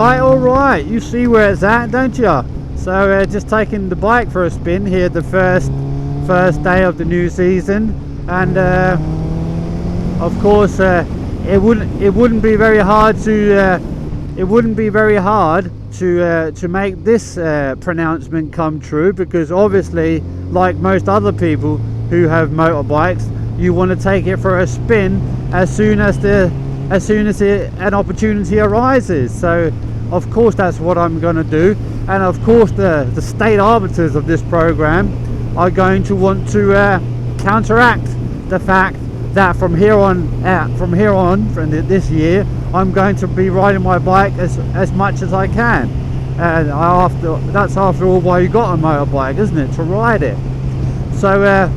Alright, you see where it's at, don't you? So just taking the bike for a spin here, the first day of the new season, and of course it wouldn't be very hard to make this pronouncement come true, because obviously, like most other people who have motorbikes, you want to take it for a spin as soon as an opportunity arises. So of course that's what I'm going to do, and of course the state arbiters of this program are going to want to counteract the fact that from here on this year, I'm going to be riding my bike as much as I can. And that's after all why you got a motorbike, isn't it? To ride it. So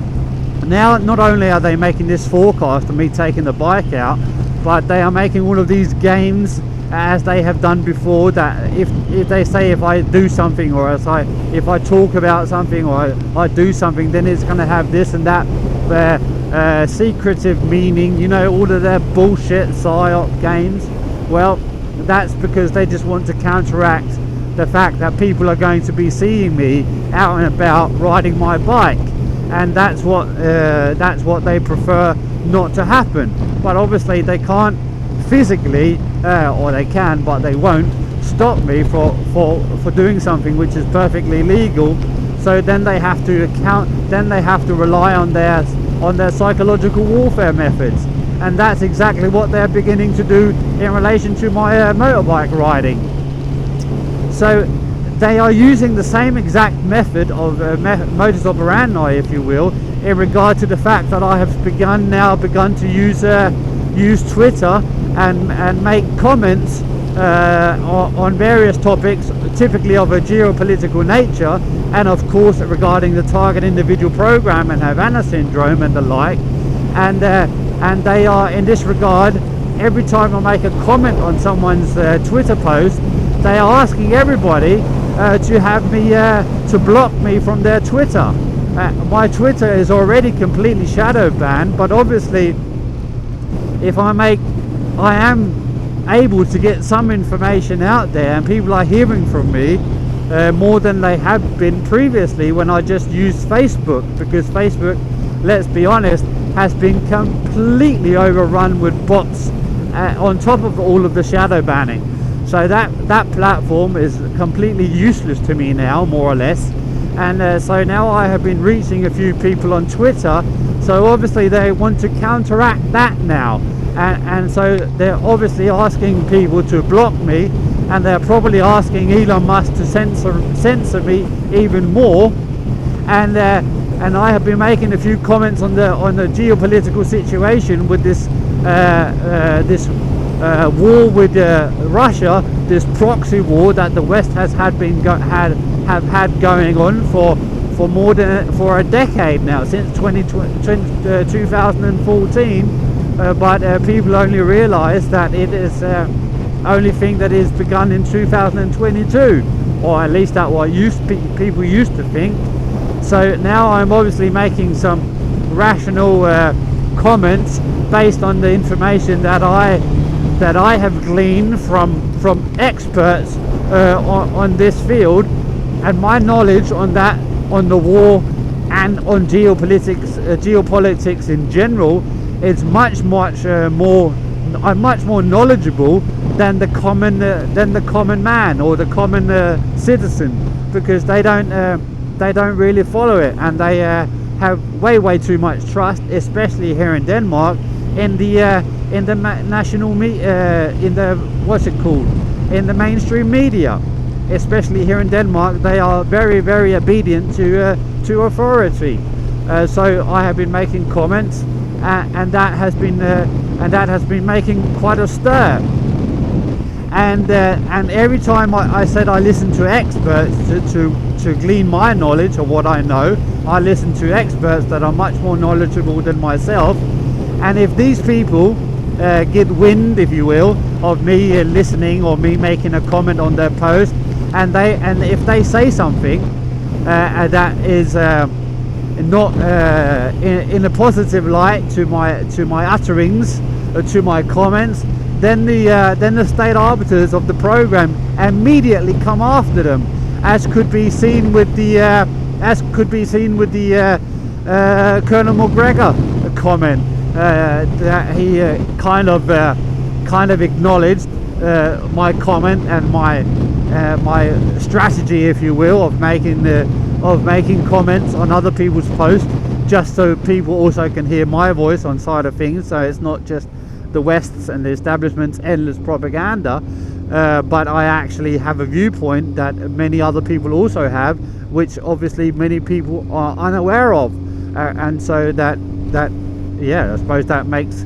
now not only are they making this forecast of me taking the bike out, but they are making all of these games as they have done before, that if they say if I do something, or if I talk about something, or I do something, then it's going to have this and that secretive meaning, you know, all of their bullshit psyop games. Well, that's because they just want to counteract the fact that people are going to be seeing me out and about riding my bike, and that's what they prefer not to happen. But obviously they can't physically, or they can, but they won't stop me for doing something which is perfectly legal. So then they have to rely on their psychological warfare methods, and that's exactly what they're beginning to do in relation to my motorbike riding. So they are using the same exact method of modus operandi, if you will, in regard to the fact that I have begun to use Twitter and make comments on various topics, typically of a geopolitical nature, and of course regarding the target individual program and Havana syndrome and the like. And they are, in this regard, every time I make a comment on someone's Twitter post, they are asking everybody to have me to block me from their Twitter. My Twitter is already completely shadow banned, but obviously if I am able to get some information out there, and people are hearing from me more than they have been previously when I just used Facebook, because Facebook, let's be honest, has been completely overrun with bots on top of all of the shadow banning. So that platform is completely useless to me now, more or less. And so now I have been reaching a few people on Twitter, so obviously they want to counteract that now. And so they're obviously asking people to block me, and they're probably asking Elon Musk to censor me even more. And I have been making a few comments on the geopolitical situation with this war with Russia, this proxy war that the West has had going on for a decade now, since 2014. But people only realize that it is only thing that is begun in 2022, or at least that's what people used to think. So now I'm obviously making some rational comments based on the information that I have gleaned from experts on this field, and my knowledge on the war and on geopolitics in general is much more. I'm much more knowledgeable than the common man or the common citizen, because they don't really follow it, and they have way too much trust, especially here in Denmark, in the national in the mainstream media. Especially here in Denmark, they are very obedient to authority. So I have been making comments, and that has been making quite a stir. And every time I said I listen to experts to glean my knowledge of what I know, I listen to experts that are much more knowledgeable than myself. And if these people get wind, if you will, of me listening or me making a comment on their post, and if they say something that is not in a positive light to my utterings, to my comments, then the state arbiters of the program immediately come after them, as could be seen with the Colonel McGregor comment that he kind of acknowledged my comment and my strategy, if you will, of making comments on other people's posts, just so people also can hear my voice on side of things, so it's not just the West's and the establishment's endless propaganda, but I actually have a viewpoint that many other people also have, which obviously many people are unaware of, and so that I suppose that makes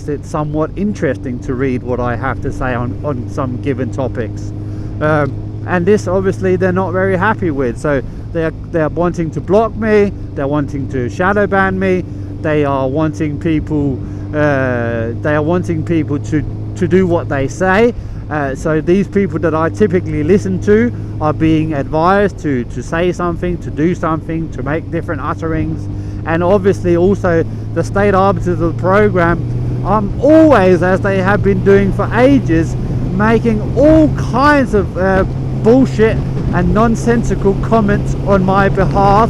it somewhat interesting to read what I have to say on some given topics, and this obviously they're not very happy with, so they're wanting to block me, they're wanting to shadow ban me, they are wanting people to do what they say. So these people that I typically listen to are being advised to say something, to do something, to make different utterings, and obviously also the state arbiters of the program always, as they have been doing for ages, making all kinds of bullshit and nonsensical comments on my behalf.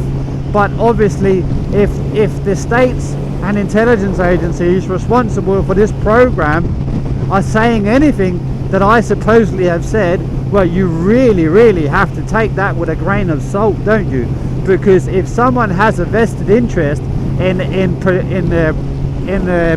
But obviously if the states and intelligence agencies responsible for this program are saying anything that I supposedly have said, well, you really have to take that with a grain of salt, don't you? Because if someone has a vested interest in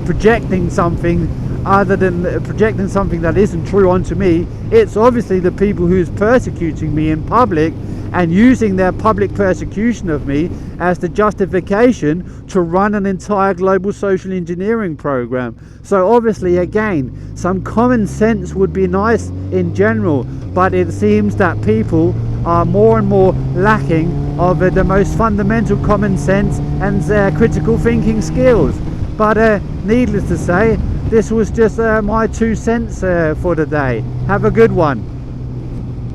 projecting something other than projecting something that isn't true onto me, it's obviously the people who's persecuting me in public and using their public persecution of me as the justification to run an entire global social engineering program. So obviously, again, some common sense would be nice in general, but it seems that people are more and more lacking of the most fundamental common sense and critical thinking skills. But needless to say, this was just my 2 cents for today. Have a good one.